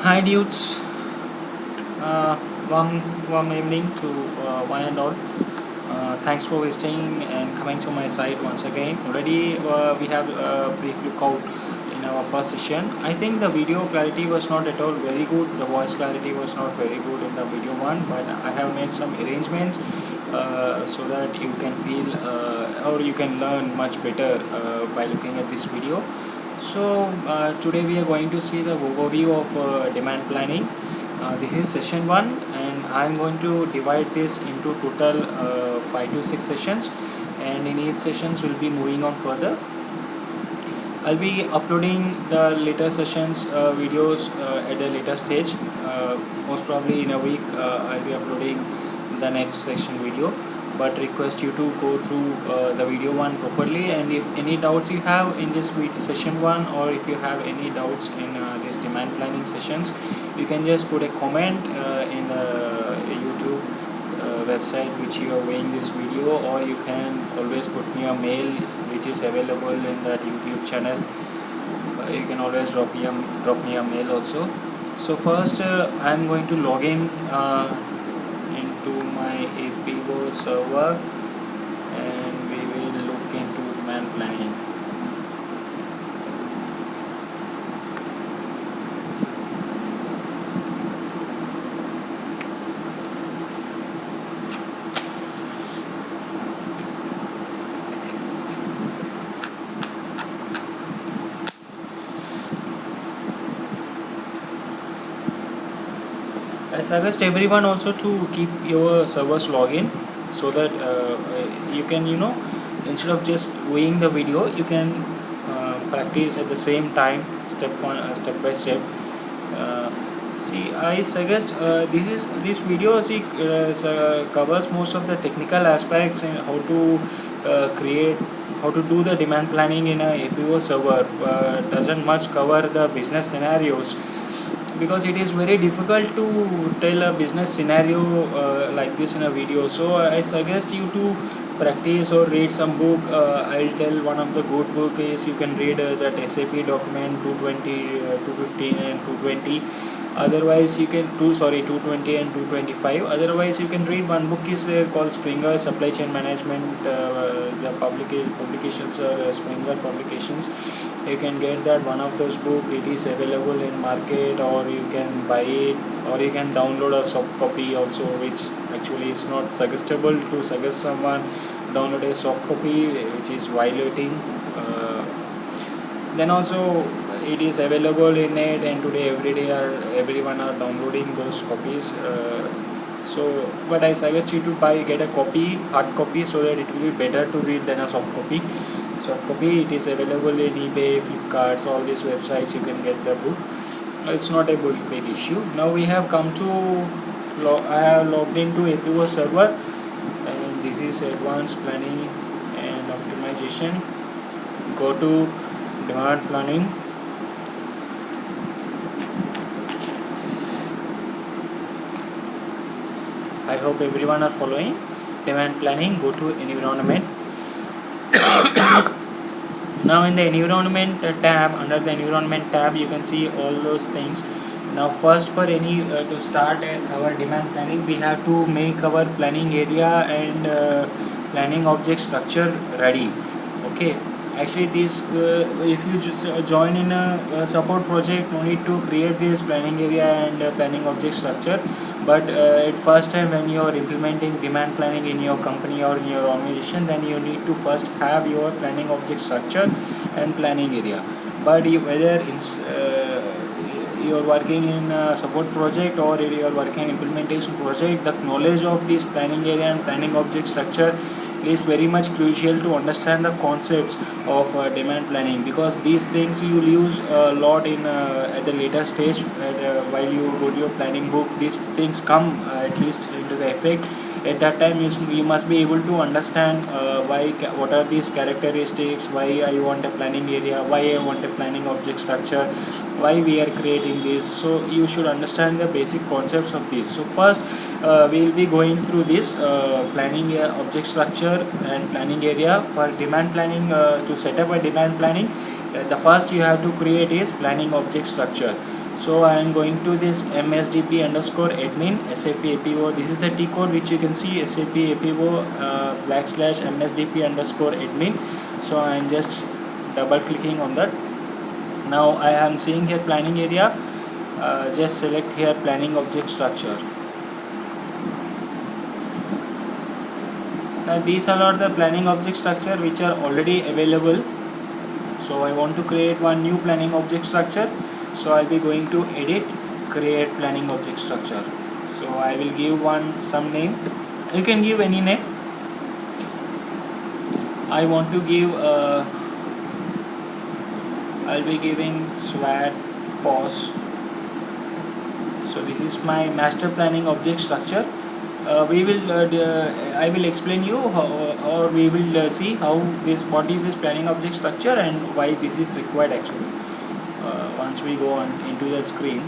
Hi dudes, uh, warm evening to one and all. Thanks for visiting and coming to my site once again. Already we have a brief lookout in our first session. I think the video clarity was not at all very good. The voice clarity was not very good in the video one, but I have made some arrangements so that you can feel or you can learn much better by looking at this video. So today we are going to see the overview of demand planning. This is session 1 and I am going to divide this into total 5 to 6 sessions, and in each sessions we'll be moving on further. I'll be uploading the later sessions videos at a later stage. Most probably in a week I'll be uploading the next section video, but request you to go through the video one properly, and if any doubts you have in this session 1, or if you have any doubts in this demand planning sessions, you can just put a comment in YouTube website which you are viewing this video, or you can always put me a mail which is available in that YouTube channel. You can always drop me a mail also. So first I am going to log in into my APO server, and we will look into demand planning. I suggest everyone also to keep your servers login, so that you can, instead of just viewing the video, you can practice at the same time, step by step. See, I suggest this video covers most of the technical aspects and how to how to do the demand planning in a APO server. Doesn't much cover the business scenarios, because it is very difficult to tell a business scenario like this in a video. So I suggest you to practice or read some book. I'll tell one of the good book is you can read that SAP document 220, 215 and 220. Otherwise you can 220 and 225. Otherwise you can read one book is there called Springer Supply Chain Management. The publications are Springer publications. You can get that one of those book. It is available in market, or you can buy it, or you can download a soft copy also, which actually is not suggestible to suggest someone download a soft copy, which is violating. Then also it is available in net, and today everyone are downloading those copies. But I suggest you to get a hard copy, so that it will be better to read than a soft copy. Soft copy, it is available in eBay, Flipkart, all these websites. You can get the book. It's not a big issue. Now we have come to I have logged into APO server, and this is advanced planning and optimization. Go to demand planning. I hope everyone are following. Demand planning, go to environment. Now in the environment tab, under the environment tab, you can see all those things. Now first, for any to start our demand planning, we have to make our planning area and planning object structure ready. Okay, actually this if you just join in a support project, no need to create this planning area and planning object structure. But at first time when you are implementing demand planning in your company or in your organization, then you need to first have your planning object structure and planning area. But whether you are working in a support project or you are working in implementation project, the knowledge of this planning area and planning object structure is very much crucial to understand the concepts of demand planning, because these things you will use a lot in at the later stage. While you go to your planning book, these things come at least into the effect. At that time you must be able to understand what are these characteristics, why I want a planning area, why I want a planning object structure, why we are creating this. So you should understand the basic concepts of this. So first we will be going through this planning object structure and planning area. For demand planning, to set up a demand planning, the first you have to create is planning object structure. So I am going to this msdp underscore admin SAP APO. This is the T code which you can see, SAP APO / msdp underscore admin. So I am just double clicking on that. Now I am seeing here planning area. Just select here planning object structure. Now these are all the planning object structure which are already available. So I want to create one new planning object structure. So I'll be going to edit, create planning object structure. So I will give some name. You can give any name. I want to give I'll be giving SWAT pause. So this is my master planning object structure. I will explain you how, or we will see how what is this planning object structure and why this is required actually. Once we go on into the screen.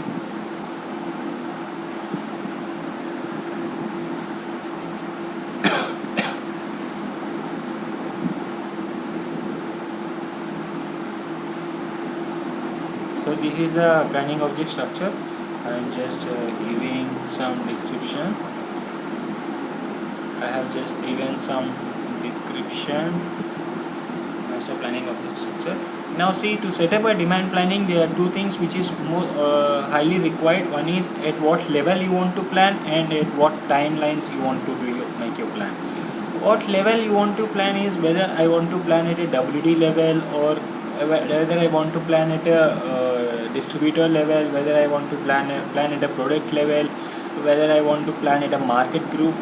So this is the planning object structure. I am just giving some description. I have just given some description. Master planning object structure. Now see, to set up a demand planning, there are two things which is more highly required. One is at what level you want to plan and at what timelines you want to make your plan. What level you want to plan is whether I want to plan at a WD level or whether I want to plan at a distributor level, whether I want to plan at a product level, whether I want to plan at a market group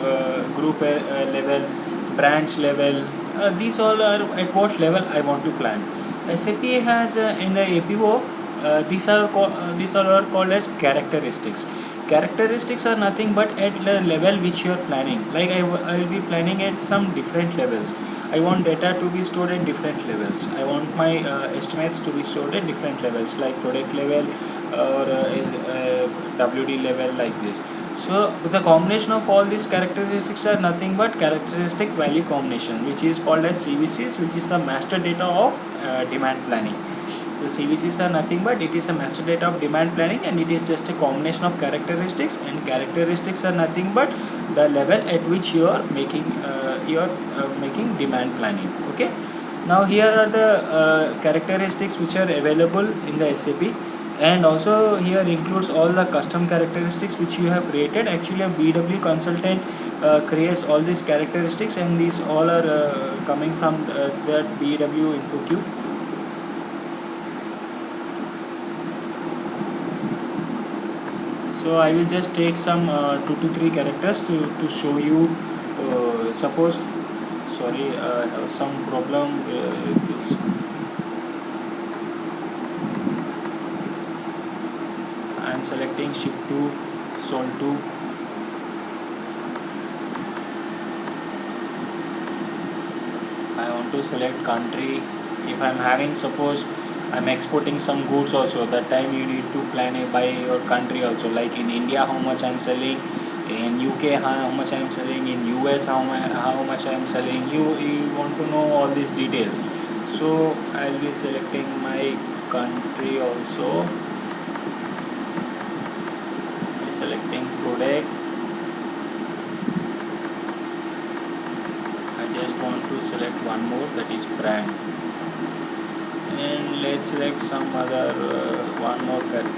level, branch level. These all are at what level I want to plan. SAP has in the APO these are called as characteristics. Characteristics are nothing but at the level which you are planning. Like I will be planning at some different levels. I want data to be stored at different levels. I want my estimates to be stored at different levels, like product level or WD level, like this. So the combination of all these characteristics are nothing but characteristic value combination, which is called as CVCs, which is the master data of demand planning. The CVCs are nothing but it is a master data of demand planning, and it is just a combination of characteristics, and characteristics are nothing but the level at which you are making demand planning. Okay. Now here are the characteristics which are available in the SAP, and also here includes all the custom characteristics which you have created. Actually a BW consultant creates all these characteristics, and these all are coming from that BW InfoQ. So I will just take some 2 to 3 characters to show you. Suppose, sorry, I have some problem with this. I am selecting ship to, sold to. I want to select country. If I am having, suppose I am exporting some goods also, that time you need to plan by your country also, like in India how much I am selling, in UK how much I am selling, in US how much I am selling. You want to know all these details. So I will be selecting my country also. I will be selecting product. I just want to select one more, that is brand. And let's select some other one more characteristic.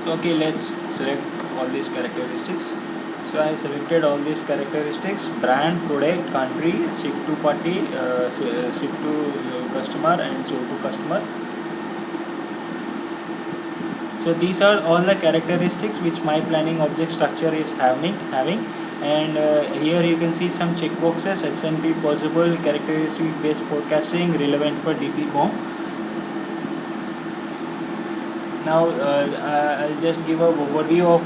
Okay, let's select all these characteristics. So I selected all these characteristics: brand, product, country, ship to party, ship to customer, and sold to customer. So these are all the characteristics which my planning object structure is having, and here you can see some checkboxes: S&P possible, characteristic based forecasting, relevant for DP BOM. Now I'll just give a overview of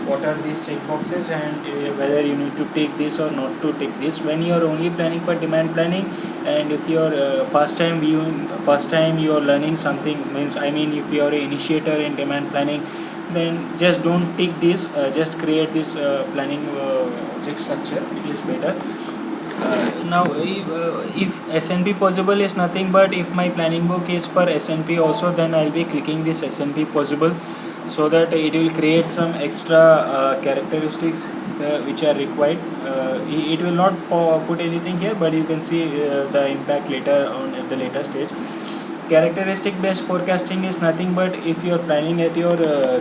what are these checkboxes and whether you need to take this or not to take this. When you are only planning for demand planning, and if you are first time you are learning something, means if you are an initiator in demand planning, then just don't tick this, just create this planning object structure, it is better. Now if SNP possible is nothing but if my planning book is for SNP also, then I'll be clicking this SNP possible, so that it will create some extra characteristics which are required. It will not put anything here, but you can see the impact later on at the later stage. Characteristic based forecasting is nothing but if you are planning at your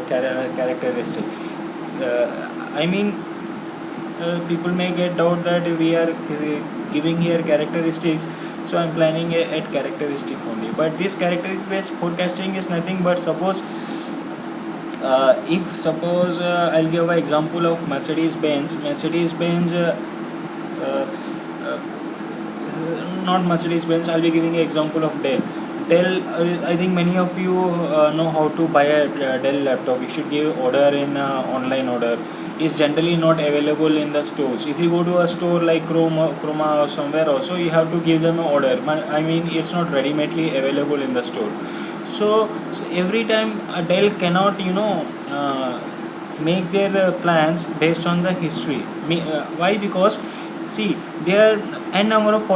characteristic. I mean, people may get doubt that we are giving here characteristics, so I'm planning at characteristic only. But this characteristic based forecasting is nothing but suppose if suppose I'll give an example of Mercedes-Benz. Uh, Not Mercedes-Benz, I'll be giving an example of Dell. I think many of you know how to buy a Dell laptop. You should give order in online order. Is generally not available in the stores. If you go to a store like Chroma or somewhere also, you have to give them an order. I mean, it's not ready-madely available in the store. So every time a Dell cannot, make their plans based on the history. Why? Because see, there are n number of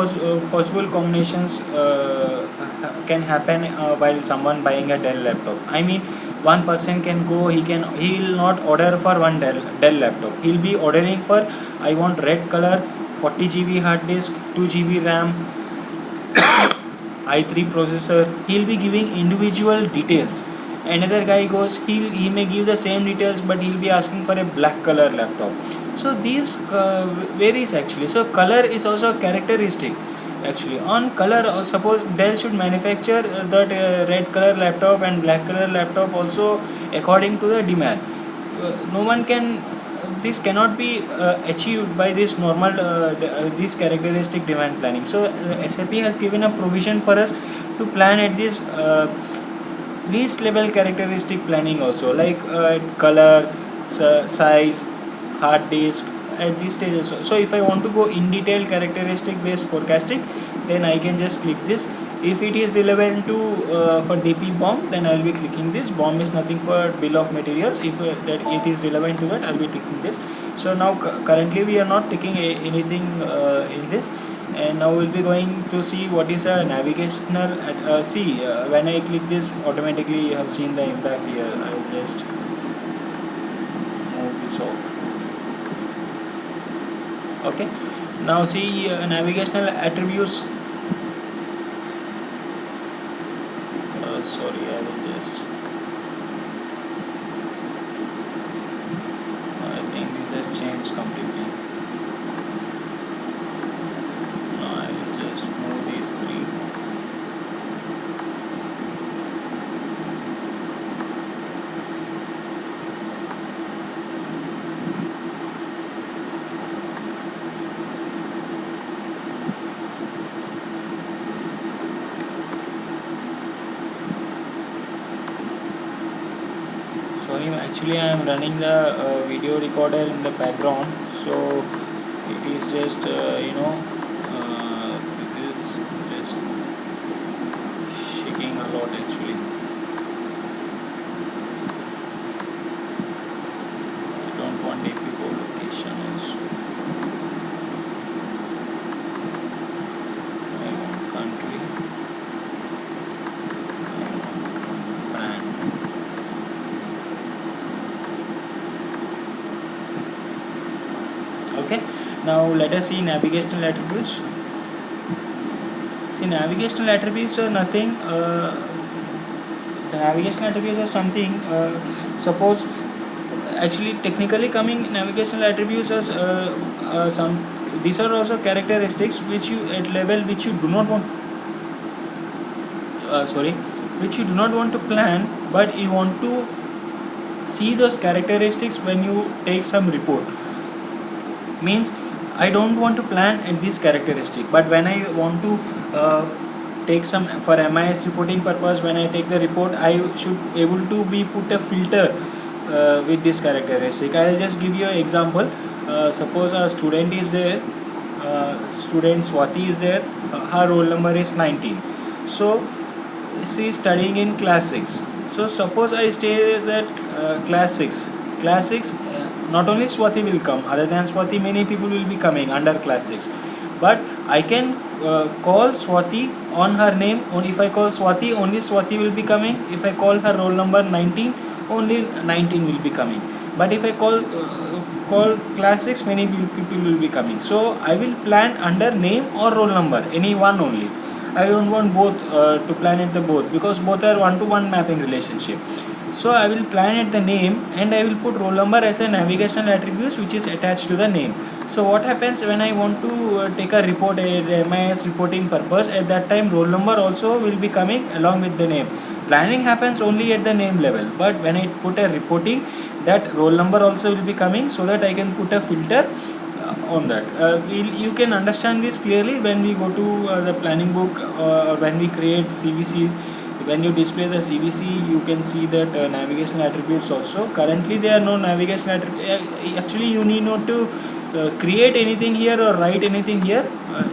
possible combinations can happen while someone buying a Dell laptop. I mean, one person can go, he will not order for one Dell laptop. He'll be ordering for, I want red color, 40 GB hard disk, 2 GB RAM, i3 processor. He'll be giving individual details. Another guy goes, he may give the same details, but he'll be asking for a black color laptop. So these varies actually. So color is also a characteristic actually. On color, suppose Dell should manufacture that red color laptop and black color laptop also according to the demand. No one can, this cannot be achieved by this normal this characteristic demand planning. So SAP has given a provision for us to plan at this least level characteristic planning also, like color, size, hard disk at these stages. So if I want to go in detail characteristic based forecasting, then I can just click this. If it is relevant to for DP BOM, then I'll be clicking this. BOM is nothing for bill of materials. If that it is relevant to that, I'll be clicking this. So now currently we are not taking anything in this, and now we'll be going to see what is a navigational when I click this, automatically you have seen the impact here. I'll just move this off. Okay, now see navigational attributes. Sorry, I will just, I think this has changed completely. Now I will just move these three. Sorry, actually I am running the video recorder in the background, so it is just it is just shaking a lot actually. I don't want it to go location also. I want country, I want brand. Okay, now let us see navigational attributes. See, navigational attributes are nothing. The navigational attributes are something. Suppose, actually, technically coming, navigational attributes are some. These are also characteristics which you at level which you do not want. Which you do not want to plan, but you want to see those characteristics when you take some report. Means I don't want to plan at this characteristic, but when I want to take some for MIS reporting purpose, when I take the report, I should able to be put a filter with this characteristic. I will just give you an example. Suppose a student is there, student Swati is there, her roll number is 19. So she is studying in class 6. So suppose I say that class 6, not only Swati will come, other than Swati many people will be coming under class 6, but I can call Swati on her name. Only if I call Swati, only Swati will be coming. If I call her roll number 19, only 19 will be coming. But if I call class 6, many people will be coming. So I will plan under name or roll number, any one only. I don't want both to plan at the both, because both are one-to-one mapping relationship. So I will plan at the name, and I will put roll number as a navigational attributes which is attached to the name. So what happens when I want to take a report, a MIS reporting purpose, at that time roll number also will be coming along with the name. Planning happens only at the name level, but when I put a reporting, that roll number also will be coming, so that I can put a filter on that. You can understand this clearly when we go to the planning book, or when we create CVCs. When you display the CVC, you can see that navigational attributes also. Currently there are no navigational attributes. Actually you need not to create anything here or write anything here.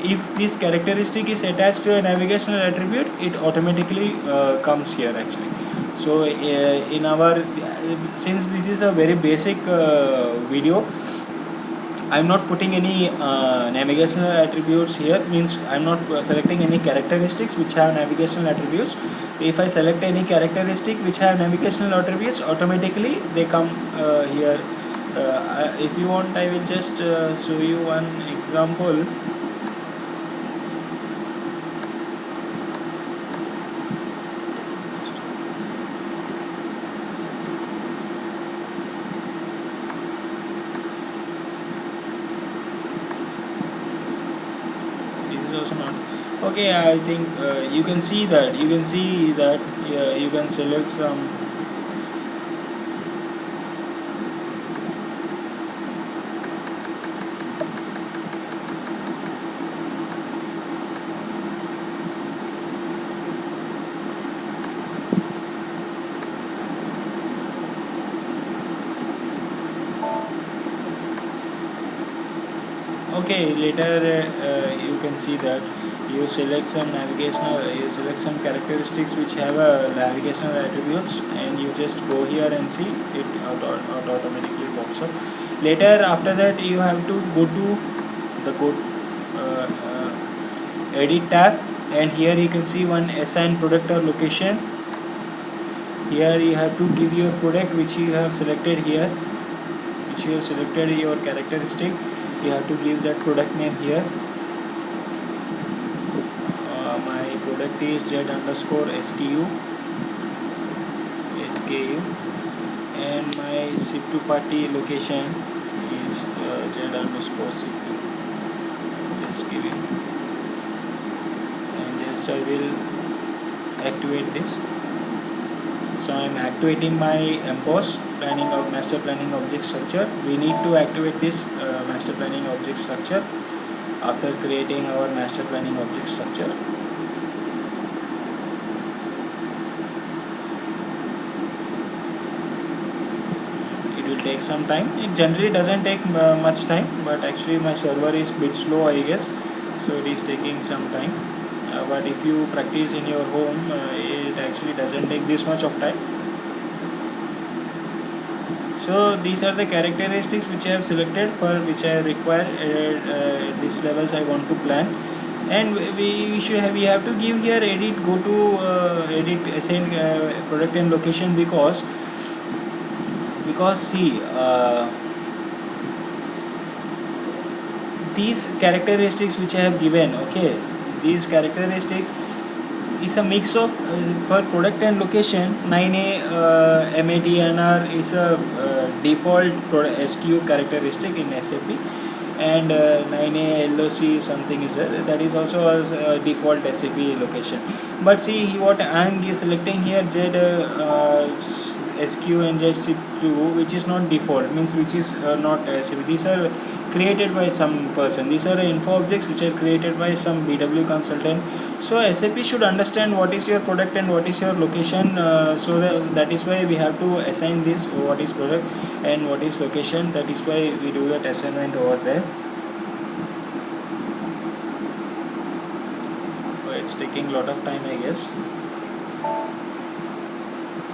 If this characteristic is attached to a navigational attribute, it automatically comes here actually. So in our since this is a very basic video, I'm not putting any navigational attributes here, means I'm not selecting any characteristics which have navigational attributes. If I select any characteristic which have navigational attributes, automatically they come here. If you want, I will just show you one example. Also not okay. I think you can see that you can select some. Okay, later you can see that you select some you select some characteristics which have a navigational attributes, and you just go here and see it automatically pops up. Later after that you have to go to the code edit tab, and here you can see one assign product or location. Here you have to give your product which you have selected here, which you have selected your characteristic. You have to give that product name here. My product is Z_SKU, and my ship to party location is Z_ship2. Just give it, and just I will activate this. So I am activating my MPOS planning of master planning object structure. We need to activate this master planning object structure after creating our master planning object structure. It will take some time. It generally doesn't take much time, but actually my server is bit slow, I guess, so it is taking some time. But if you practice in your home, it actually doesn't take this much of time. So these are the characteristics which I have selected, for which I require these levels I want to plan. And we have to give here edit, go to edit assign product and location, because see these characteristics which I have given, okay, these characteristics is a mix of for product and location. 9A MATNR is a default SKU characteristic in SAP, and 9A LOC something is that is also a default SAP location. But see what I am selecting here, Z SQ and Z2, which is not default, means which is not SAP. These are created by some person. These are info objects which are created by some BW consultant. So SAP should understand what is your product and what is your location. So that is why we have to assign this, what is product and what is location. That is why we do that assignment over there. So it's taking a lot of time, I guess.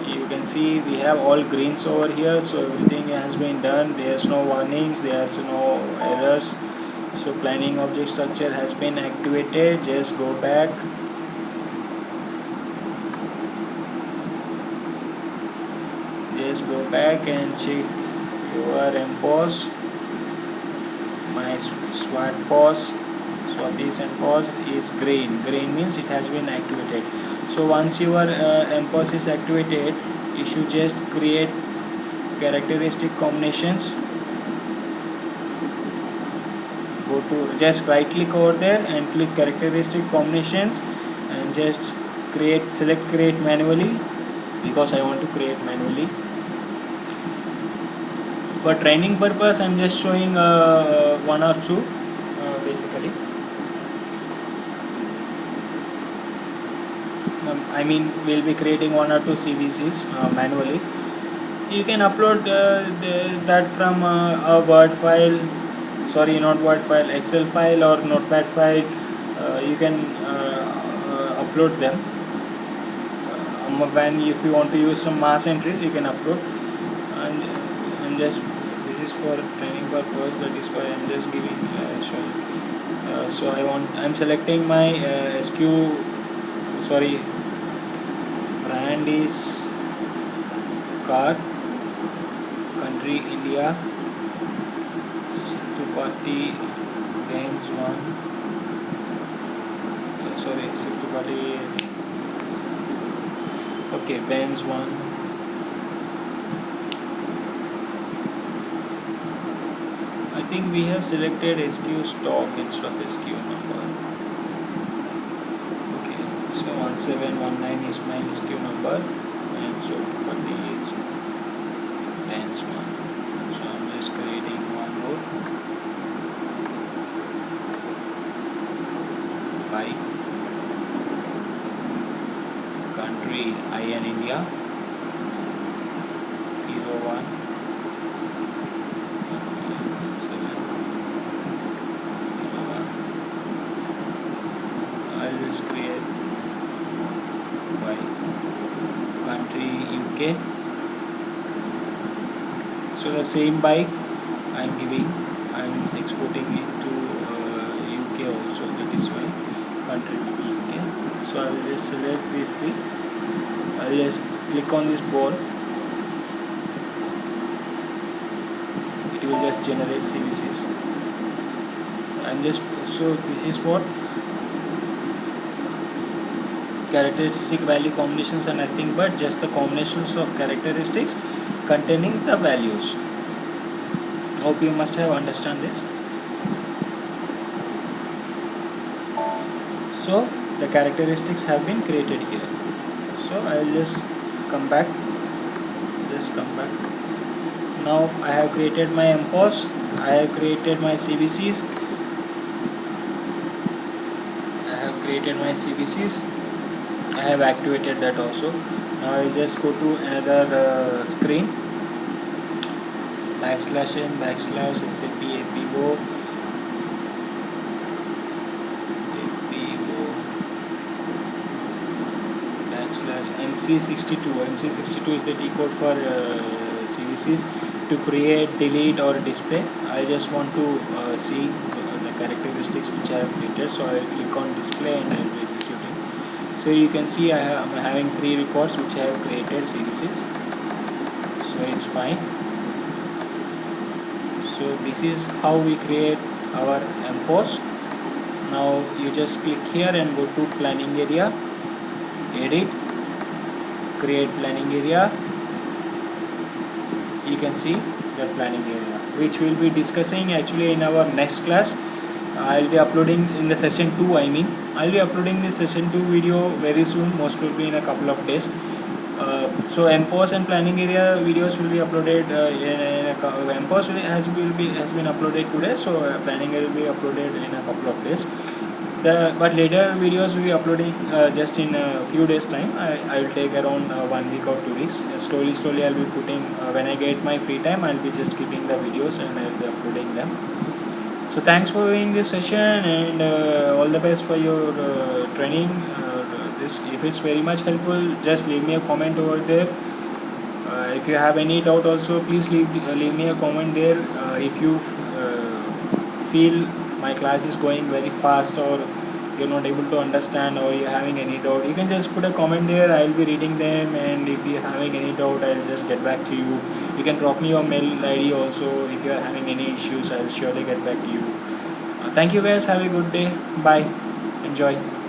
You can see we have all greens over here, so everything has been done. There's no warnings, there's no errors. So planning object structure has been activated. Just go back, and check your MPOS. My SWAT pause, Swatis and pause is green means it has been activated. So once your MPOS is activated, you should just create characteristic combinations. Go to, just right click over there and click characteristic combinations, and just select create manually, because I want to create manually. For training purpose, I'm just showing one or two basically. I mean, we'll be creating one or two CVCs manually. You can upload that from a Word file, sorry, not Word file, Excel file or Notepad file. You can upload them. When if you want to use some mass entries, you can upload. And just, this is for training purpose, that is why I'm just giving showing. So I'm selecting my brand is car, country India, to party Benz 1, to party, okay, Benz 1. I think we have selected SQ stock instead of SQ number. Okay, so 1719 is my SQ number, and so party is Benz 1. So I'm just creating one more. Bike, country IN India, Hero 1. I'll just create by country UK. So the same bike I'm exporting it to UK also, that is why country UK. So I will just select these three. I will just click on this ball. It will just generate CVCs. So this is what characteristic value combinations are nothing but just the combinations of characteristics containing the values. Hope you must have understand this. So the characteristics have been created here. So I will just come back. Now I have created my MPOS, I have created my CVCs, I have activated that also. Now I will just go to another screen, /n/SAP APO /MC62. MC62 is the T code for CVCs to create, delete or display. I just want to see the characteristics which I have created, so I will click on display and I will be executing. So you can see I am having 3 records which I have created CVCs, so it's fine. So this is how we create our MPOS. Now you just click here and go to planning area, edit, create planning area. You can see the planning area, which we will be discussing actually in our next class. I will be uploading in the session 2. I will be uploading this session 2 video very soon, most probably in a couple of days. So MPOS and planning area videos will be uploaded MPOS has been uploaded today, so planning area will be uploaded in a couple of days. But later videos will be uploading just in a few days time. I will take around 1 week or 2 weeks. Slowly I will be putting, when I get my free time, I will be just keeping the videos and I will be uploading them. So thanks for viewing this session, and all the best for your training. If it's very much helpful, just leave me a comment over there. If you have any doubt also, please leave me a comment there. If you feel my class is going very fast, or you're not able to understand, or you're having any doubt, you can just put a comment there. I'll be reading them, and if you're having any doubt, I'll just get back to you. You can drop me your mail ID also. If you're having any issues, I'll surely get back to you. Thank you guys, have a good day. Bye, enjoy.